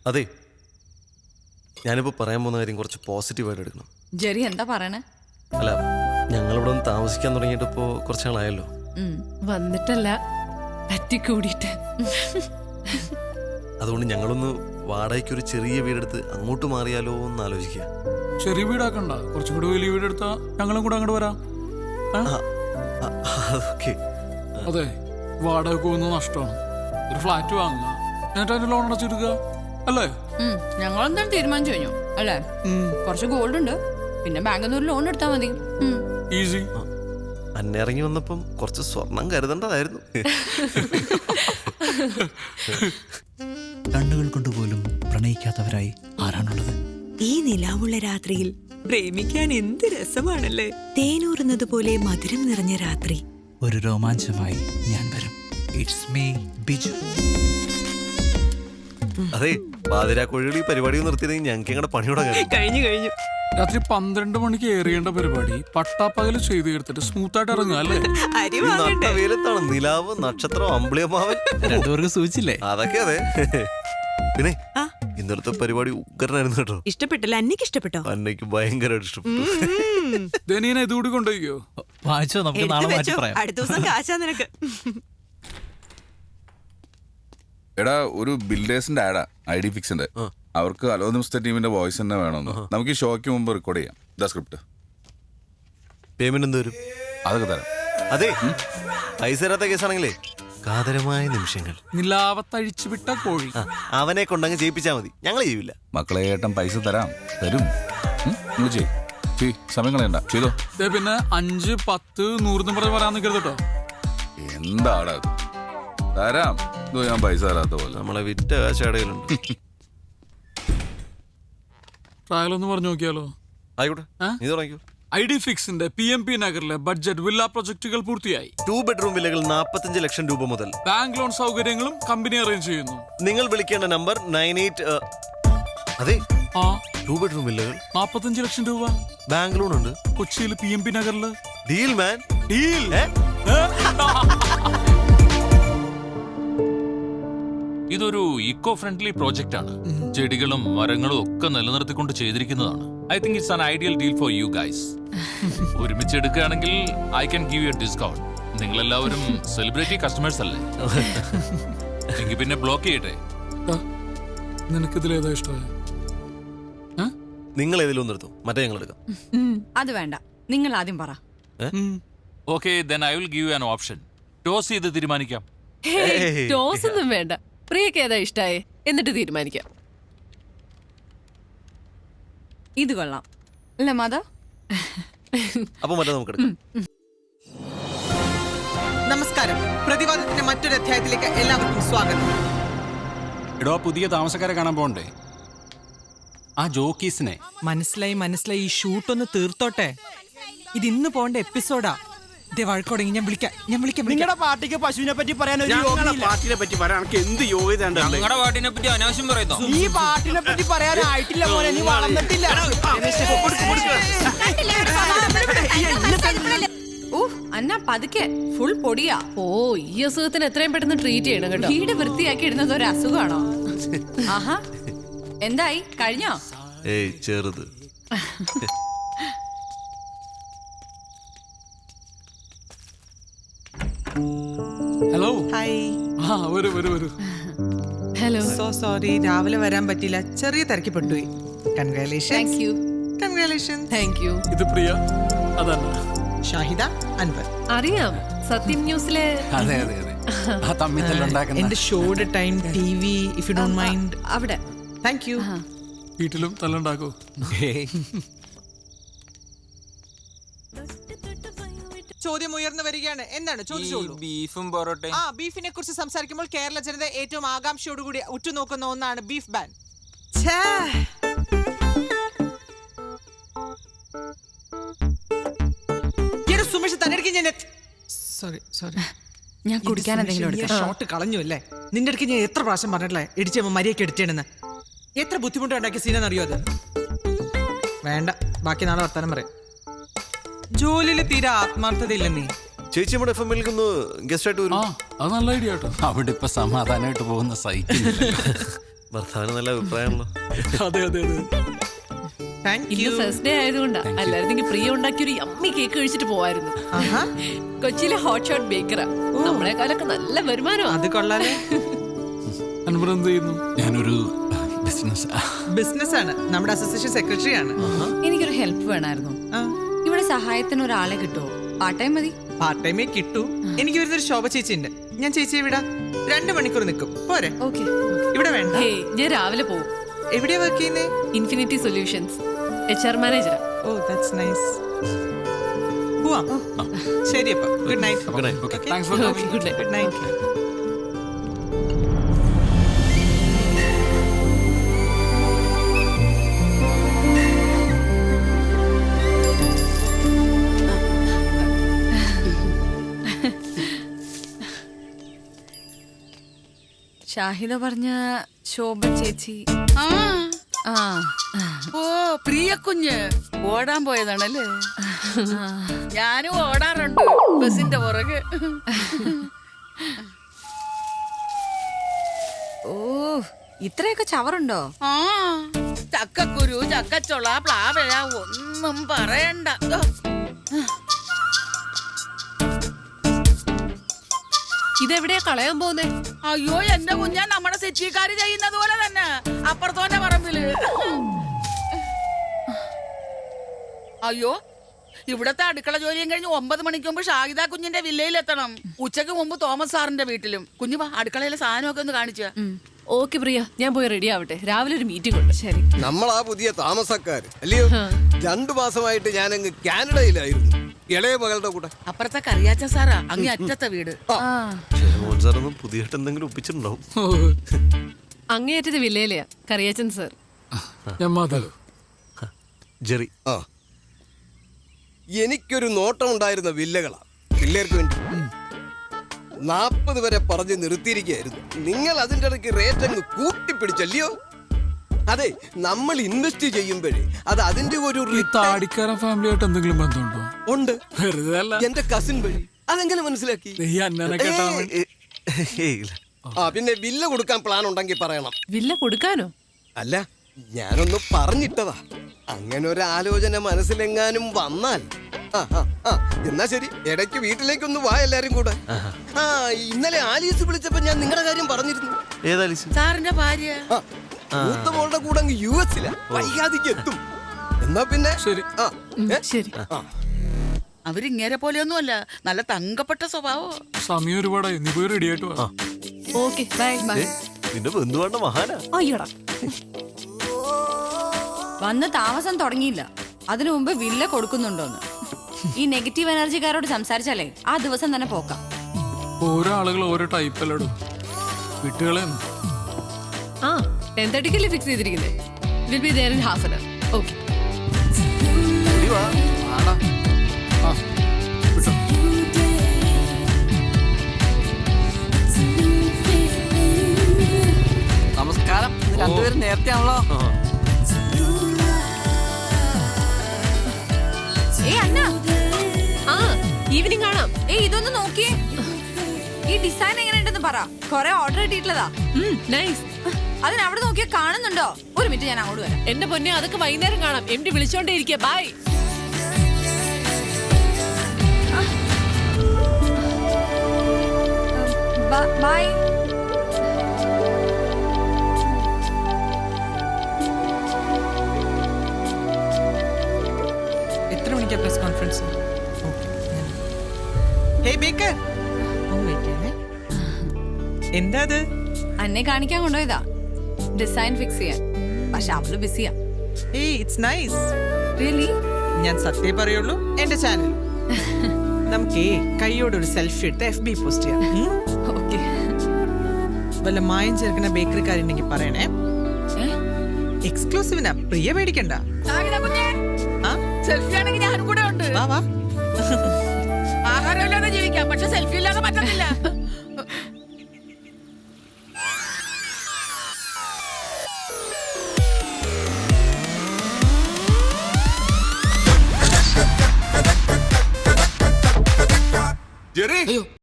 അതെ, ഞാനിപ്പോൾ പറയാൻ പോകുന്ന കാര്യം കുറച്ച് പോസിറ്റീവായിട്ട് എടുക്കണം. ജെറി എന്താ പറയണേ? അല്ല, ഞങ്ങളിവിടെ ഒന്ന് താമസിക്കാൻ തുടങ്ങിയിട്ട് ഇപ്പോൾ കുറച്ച് നാളായല്ലോ. വന്നിട്ടല്ല, പറ്റിക്കൂടിയിട്ട്. അതുകൊണ്ട് ഞങ്ങളൊന്ന് വാടകയ്ക്ക് ഒരു ചെറിയ വീടെടുത്ത് അങ്ങോട്ട് മാറിയാലോ എന്ന് ആലോചിക്കുക. ചെറിയ വീടാക്കണ്ട, കുറച്ചും കൂടി വലിയ വീടെടുത്താ ഞങ്ങളും കൂടെ അങ്ങോട്ട് വരാം. അതൊക്കെ അതെ, വാടക പോകുന്നത് നഷ്ടമാണ്. ഒരു ഫ്ലാറ്റ് വാങ്ങുക, എന്നിട്ട് അതിന്റെ ലോൺ അടച്ചെടുക്കുക, അല്ലേ? ഞങ്ങളെന്തായാലും തീരുമാനിച്ചു കഴിഞ്ഞു അല്ലേ? കുറച്ച് ഗോൾഡ് ഉണ്ട്, പിന്നെ ബാങ്കിൽ നിന്ന് ഒരു ലോൺ എടുത്താൽ മതി. ഈസി. അന്നിറങ്ങി വന്നപ്പം കുറച്ച് സ്വർണം കരുതേണ്ടതായിരുന്നു. കണ്ണുകൾ കൊണ്ടുപോലും പ്രണയിക്കാത്തവരായി ആരാണുള്ളത്? ഈ നിലാവുള്ള രാത്രിയിൽ പ്രേമിക്കാൻ എന്ത് രസമാണല്ലേ. തേനൂറുന്നത് പോലെ മധുരം നിറഞ്ഞ രാത്രി. ഒരു രോമാഞ്ചമായി ഞാൻ വരും. It's me Biju. അതെ, പാതിരാക്കോഴികൾ ഈ പരിപാടി നിർത്തിയിരുന്നെങ്കിൽ ഞങ്ങൾക്ക് ഞങ്ങളുടെ പണിയോടെ കഴിഞ്ഞു. രാത്രി 12 മണിക്ക് ഏറിയേണ്ട പരിപാടി പട്ടാപ്പകല് ചെയ്ത് എടുത്തിട്ട് സ്മൂത്തായിട്ട് ഇറങ്ങുക, അല്ലേ? വെയിലത്താണ് നിലാവ്, നക്ഷത്രം, അമ്പിളിയമ്മാവൻ. രണ്ടുപേർക്ക് സൂചിച്ചില്ലേ? അതൊക്കെ അതെ. പിന്നെ ഇന്നലത്തെ പരിപാടി ഉഗ്രനായിരുന്നു കേട്ടോ. ഇഷ്ടപ്പെട്ടില്ല? അന്നയ്ക്ക് ഇഷ്ടപ്പെട്ടോ? അന്നയ്ക്ക് ഭയങ്കരമായിട്ട് ഇഷ്ടപ്പെട്ടു. ദനീന ഇതുകൂടി കൊണ്ടുപോയിക്കോ. വായിച്ചോ, നമുക്ക് നാളെ മാറ്റി പറയാം. അടുത്ത ദിവസം കാശാ നിനക്ക്. എടാ, ഒരു ബിൽഡേഴ്സിന്റെ ആഡാ, ID ഫിക്സിന്റെ. അവർക്ക് അലോനിമസ്ത ടീമിന്റെ വോയിസ് തന്നെ വേണമെന്ന്. നമുക്ക് ഈ ഷോയ്ക്ക് മുമ്പ് റെക്കോർഡ് ചെയ്യാം. ഇതാ സ്ക്രിപ്റ്റ്. പേയ്മെന്റ് എന്ത് വരും? അതൊക്കെ തരാം. അതെ, പൈസ തരാത്ത കേസാണെങ്കിലേ കാതരമായ നിമിഷങ്ങൾ. നിലാവത്തഴിച്ചു വിട്ട കോഴി. അവനെ കൊണ്ടങ്ങ് ചെയ്യിപ്പിച്ചാ മതി, ഞങ്ങൾ ചെയ്യൂല. മക്കളെ, ഏട്ടൻ പൈസ തരാം, തരും. നിങ്ങൾ ചെയ്യ്, സമയം കളയണ്ട, ചെയ്തോ. പിന്നെ 5, 10, 100 പറഞ്ഞ് പറയാൻ നിൽക്കരുത് കേട്ടോ. എന്താടാ തരാം, ഇതോ ഞാൻ പൈസ തരാത്ത പോലെ. നമ്മളെ വിറ്റ കാശടയിലുണ്ട്. ട്രയലൊന്ന് പറഞ്ഞു നോക്കിയാലോ? ആയിക്കോട്ടെ, നീ തുടങ്ങിക്കോ. ID ഫിക്സിന്റെ PMP നഗറിലെ ബഡ്ജറ്റ് വില്ല പ്രൊജക്ടുകൾ പൂർത്തിയായി. 2 ബെഡ്റൂം വില്ലകൾ 45 ലക്ഷം രൂപ മുതൽ. ബാങ്ക് ലോൺ സൗകര്യങ്ങളും കമ്പനി അറേഞ്ച് ചെയ്യുന്നു. നിങ്ങൾ വിളിക്കേണ്ട നമ്പർ 98. അതെ, 2 ബെഡ്റൂം വില്ലകൾ 45 ലക്ഷം രൂപ. ബാങ്ക് ലോൺ ഉണ്ട്. കൊച്ചിയിൽ PMP നഗറില്. Deal man, deal. ഇതൊരു ഇക്കോ ഫ്രണ്ട്ലി പ്രോജക്റ്റ് ആണ്. ചെടികളും മരങ്ങളും ഒക്കെ നിലനിർത്തിക്കൊണ്ട് ചെയ്തിരിക്കുന്നതാണ്. I think it's an ideal deal for you guys. ഒരുമിച്ച് എടുക്കുകയാണെങ്കിൽ I can give you a discount. നിങ്ങൾ എല്ലാവരും സെലിബ്രിറ്റി കസ്റ്റമേഴ്സ് അല്ലേ? എങ്കിൽ പിന്നെ ബ്ലോക്ക് ചെയ്യട്ടെ. നിനക്കിതിലേതാ ഇഷ്ടമായ? നിങ്ങൾ ഏതിലൊന്നും എടുത്തു, മറ്റേ ഞങ്ങൾ എടുക്കാം. അത് വേണ്ട, നിങ്ങൾ ആദ്യം പറ. Okay, then I will give you an option. Toss ചെയ്ത് തീരുമാനിക്കാം. ടോസ് ഒന്നും വേണ്ട, പ്രിയക്ക് ഏതാ ഇഷ്ടായേ എന്നിട്ട് തീരുമാനിക്കാം. ഇത് കൊള്ളാം അല്ലേ മാധ? അപ്പൊ മറ്റേ നമുക്ക് എടുക്കാം. നമസ്കാരം, പ്രതിവാദത്തിന്റെ മറ്റൊരു അധ്യായത്തിലേക്ക് എല്ലാവർക്കും സ്വാഗതം. എടോ, പുതിയ താമസക്കാരെ കാണാൻ പോണ്ടേ? ആ ജോക്കീസിനെ മനസ്സിലായി. ഈ ഷൂട്ടൊന്ന് തീർത്തോട്ടെ. ഇത് ഇന്ന് പോണ്ട എപ്പിസോഡാ. വഴക്കോടെങ്കിൽ ഞാൻ വിളിക്കാം. നിങ്ങളുടെ പാർട്ടിക്ക് പശുവിനെ പറ്റി പറയാൻ പാർട്ടിനെ പറ്റി പറയാൻ എന്ത് യോഗ്യത? ഞങ്ങളുടെ പാട്ടിനെ പറ്റി അനാവശ്യം പറയുന്നു. ഈ പാർട്ടിനെ പറ്റി പറയാനായിട്ടില്ല മോനെ, നീ വളർന്നിട്ടില്ല. അന്ന പതുക്കെ, ഫുൾ പൊടിയാ. ഓ, ഈ അസുഖത്തിന് എത്രയും പെട്ടെന്ന് ട്രീറ്റ് ചെയ്യണം കേട്ടോ. വീട് വൃത്തിയാക്കി ഇടുന്നത് ഒരു അസുഖമാണോ? ആഹാ, എന്തായി, കഴിഞ്ഞോ? ഏയ്, ചെറുത്. ഹലോ. ഹായ്. വരൂ. ഹലോ. സോ സോറി, രാവിലെ വരാൻ പറ്റില്ല, ചെറിയ തിരക്കി പെട്ടുപോയി. കൺഗ്രാലേഷൻസ്. Thank you. ഇത് പ്രിയ, അതല്ല ഷാഹിദ, അൻവർ. അറിയാം, സത്യം ന്യൂസിലെ. അതെ, ആ തമ്മിത്തല്ലുണ്ടാക്കുന്ന എന്റെ ഷോയുടെ time TV, if you don't mind. അവിടെ. Thank you. വീട്ടിലും തല്ലുണ്ടാക്കോ? ചോദ്യം ഉയർന്നു വരികയാണ്. എന്താണ് ചോദിച്ചോളൂ. ബീഫും പൊറോട്ടയും. ബീഫിനെ കുറിച്ച് സംസാരിക്കുമ്പോൾ കേരള ജനത ഏറ്റവും ആകാംക്ഷയോടുകൂടി ഉറ്റുനോക്കുന്ന ഒന്നാണ് ബീഫ് ബാൻ. സുമേഷ് തന്നെ സോറി ഞാൻ കുടിക്കാൻ എന്തെങ്കിലും എടുക്കാം. ഷോട്ട് കളഞ്ഞു അല്ലേ? നിന്റെ അടുത്ത് ഞാൻ എത്ര പ്രാവശ്യം പറഞ്ഞിട്ടില്ലേ ഇടിച്ച് മരിയൊക്കെ എടുത്തേണെന്ന്. എത്ര ബുദ്ധിമുട്ടുണ്ടാക്കിയ സീനെന്ന് അറിയോ അത്? വേണ്ട, ബാക്കി നാളെ വർത്താനം പറയാം. ജോലിയിൽ തീരെ ആത്മാർത്ഥത ഇല്ലെന്നേ. ചേച്ചി നമ്മുടെ FM-ൽ ഗസ്റ്റ് ആയിട്ട് വരും. അത് നല്ല ഐഡിയ കേട്ടോ. അവിടെ ഇപ്പൊ സമാധാനമായിട്ട് പോകുന്ന സൈക്കിൾ ഭർത്താവിന് നല്ല അഭിപ്രായമാണല്ലോ. അതെ അതെ അതെ. താങ്ക് ഇന്ന് യു. ഫസ്റ്റ് ഡേ ആയതുകൊണ്ടാ. അല്ലായിരുന്നെങ്കിൽ പ്രിയ ഉണ്ടാക്കിയ ഒരു യമ്മി കേക്ക് കഴിച്ചിട്ട് പോവായിരുന്നു. ആഹാ, കൊച്ചിയിലെ ഹോട്ട് ഷോട്ട് ബേക്കറാ. നമ്മളെക്കാളൊക്കെ നല്ല വരുമാനമാണ്. അത് കൊള്ളാലോ. അൻവർ എന്ത് ചെയ്യുന്നു? ഞാനൊരു ബിസിനസ് ബിസിനസ് ആണ്, നമ്മുടെ അസോസിയേഷൻ സെക്രട്ടറി ആണ്. എനിക്കൊരു ഹെൽപ്പ് വേണമായിരുന്നു. ഇവിടെ സഹായത്തിന് ഒരാളെ കിട്ടുമോ? പാർട്ട് ടൈം മതി. പാർട്ട് ടൈമേ കിട്ടൂ. എനിക്ക് വരുന്നൊരു ശോഭ ചേച്ചി ഉണ്ട്, ഞാൻ ചേച്ചിയെ വിടാം. 2 മണിക്കൂർ നിൽക്കും, പോരെ? ഓക്കെ. ഇവിടെ വേണ്ട. ഹേയ്, ഞാൻ രാവിലെ പോവും. എവിടെയാ വർക്ക് ചെയ്യുന്നേ? ഇൻഫിനിറ്റി സൊല്യൂഷൻസ് HR മാനേജറാ. Oh, that's nice. പോവാം. ശരി അപ്പൊ, good night. Good night. Okay. Thanks for okay, good night. Good night. Shahida പറഞ്ഞ ശോഭ ചേച്ചി. ആ ഓ പ്രിയ കുഞ്ഞ് ഓടാൻ പോയതാണല്ലേ? ഞാനും ഓടാറുണ്ട് ബസിന്റെ പുറകെ. ഓ, ഇത്രയൊക്കെ ചവറുണ്ടോ? ആ ചക്കക്കുരു, ചക്കച്ചൊള, പ്ലാവഴ ഒന്നും പറയണ്ട. ഇതെവിടെയാ കളയാൻ പോകുന്നേ? അയ്യോ എന്റെ കുഞ്ഞാ, നമ്മുടെ സിറ്റിക്കാര് ചെയ്യുന്നത് പോലെ തന്നെ അപ്പുറത്തോന്റെ പറമ്പില്. അയ്യോ, ഇവിടത്തെ അടുക്കള ജോലിയും കഴിഞ്ഞ് 9 മണിക്ക് മുമ്പ് ഷാഹിദ കുഞ്ഞിന്റെ വില്ലയിലെത്തണം. ഉച്ചക്ക് മുമ്പ് തോമസ് സാറിന്റെ വീട്ടിലും. കുഞ്ഞു വാ, അടുക്കളയിലെ സാധനമൊക്കെ ഒന്ന് കാണിച്ചു. ഓക്കെ പ്രിയ, ഞാൻ പോയി റെഡി ആവട്ടെ. രാവിലെ ഒരു മീറ്റിംഗ് ഉണ്ട്. ശരി. നമ്മളാ പുതിയ താമസക്കാര് അല്ലയോ? 2 മാസമായിട്ട് ഞാനങ്ങ് കാനഡയിലായിരുന്നു, ഇളയ മകളുടെ കൂടെ. അപ്പുറത്തെ കറിയാച്ച സാറാ, അങ്ങ് അറ്റത്തെ വീട്. മോഹൻ സാറൊന്നും പുതിയതായിട്ട് എന്തെങ്കിലും ഒപ്പിച്ചിട്ടുണ്ടാവും. അങ്ങേയറ്റത് വില്ലയിലെയാ കറിയാച്ചൻ സർ. ഞാൻ മാതാവ്. ജെറി. ആ, എനിക്കൊരു നോട്ടം ഉണ്ടായിരുന്ന വില്ലകളാ പിള്ളേർക്ക് വേണ്ടി. 40 വരെ പറഞ്ഞ് നിർത്തിയിരിക്കുകയായിരുന്നു. നിങ്ങൾ അതിൻ്റെ ഇടയ്ക്ക് റേറ്റ് അങ്ങ് കൂട്ടിപ്പിടിച്ചല്ലയോ? അതെ, നമ്മൾ ഇൻവെസ്റ്റ് ചെയ്യുമ്പോഴേ അത് അതിന്റെ ഒരു ഈ താടിക്കാരൻ ഫാമിലിയായിട്ട് എന്തെങ്കിലും ബന്ധമുണ്ടോ? ഉണ്ട്. വെറുതെ അല്ല. എന്റെ കസിൻ വഴി. അതെങ്ങനെ മനസ്സിലാക്കി? ഈ അന്നനെ കേട്ടാ മതി. ആ, പിന്നെ വില്ല കൊടുക്കാൻ പ്ലാൻ ഉണ്ടെങ്കിൽ പറയണം. വില്ല കൊടുക്കാനോ? അല്ല, ഞാനൊന്ന് പറഞ്ഞിട്ടതാ. അങ്ങനെ ഒരു ആലോചന മനസ്സിലെങ്ങാനും വന്നാൽ. എന്നാ ശരി, ഇടയ്ക്ക് വീട്ടിലേക്കൊന്ന് വാ എല്ലാരും കൂടെ. ആ, ഇന്നലെ ആലീസ് വിളിച്ചപ്പോ ഞാൻ നിങ്ങളുടെ കാര്യം പറഞ്ഞിരുന്നു. ഏതാലീസ്? സാറിന്റെ ഭാര്യ. മൂത്ത മോളുടെ കൂടെ അങ്ങ് US-ലാ, വൈകാതിക്ക് എത്തും. എന്നാ പിന്നെ ശരി. ശരി. അവരിങ്ങേരെ പോലെയൊന്നുമല്ല, നല്ല തങ്കപ്പെട്ട സ്വഭാവോ. സമയം ഒരുപാടായി, നീ പോയി റെഡി ആയിട്ട് വാ. Okay, bye. നിന്റെ ബന്ധുവാണ്ട മഹാനാ. അയ്യോടാ, വന്ന് താമസം തുടങ്ങിയില്ല, അതിനു മുമ്പ് വില്ല കൊടുക്കുന്നുണ്ടോന്ന്. ഈ നെഗറ്റീവ് എനർജിക്കാരോട് സംസാരിച്ചാലേ ആ ദിവസം തന്നെ പോക്കാം. ഓരോ ആളുകൾ ഓരോ ടൈപ്പ് അല്ലടും. വിട്ടുകളെ ആ 10:30 ഫിക്സ് ചെയ്തിരിക്കുന്നത്. Will be there in half an hour. Okay. നമസ്കാരം. രണ്ടുപേരും നേരത്തെ ആണല്ലോ. അന്ന, ആ, ഈവനിങ് കാണാം. ഇതൊന്ന് നോക്കിയേ. ഈ ഡിസൈൻ എങ്ങനെയുണ്ടെന്ന് പറ. കൊറേ ഓർഡർ കിട്ടിയിട്ടുള്ളതാ. നൈസ്. അതിനവിടെ നോക്കിയാ കാണുന്നുണ്ടോ? ഒരു മിനിറ്റ്, ഞാൻ അങ്ങോട്ട് വരാം. എന്റെ പൊന്നെ, അതൊക്കെ വൈകുന്നേരം കാണാം. MD വിളിച്ചോണ്ടേ ഇരിക്കുക. ബൈ. ബൈ. എത്ര മണിക്കാ പ്രസ് കോൺഫറൻസ്? ഹേയ് ബേക്കർ, ഒന്ന് വെയിറ്റ് ചെയ്യണേ. എന്താ അത്? അന്നെ കാണിക്കാൻ കൊണ്ടുപോയതാ, ഡിസൈൻ ഫിക്സ് ചെയ്യാൻ. പക്ഷെ അവള് ബിസിയാ. ഏയ്, ഇറ്റ്സ് നൈസ്. റിയലി? ഞാൻ സത്യം പറയുള്ളൂ, എന്റെ ചാനൽ. നമുക്കേ കൈയോടൊരു സെൽഫി എടുത്ത് FB പോസ്റ്റ് ചെയ്യാം. ഓക്കെ. വല്ല മായം ചേർക്കുന്ന ബേക്കറിക്കാരുണ്ടെങ്കിൽ പറയണേ. എക്സ്ക്ലൂസീവിനാ, പ്രിയ മേടിക്കണ്ട. സെൽഫി ആണെങ്കിൽ ഞാനും കൂടെ ഉണ്ട്. വാ വാ. ആഹാരം ഇല്ലാതെ ജീവിക്കാം, പക്ഷെ സെൽഫി ഇല്ലാതെ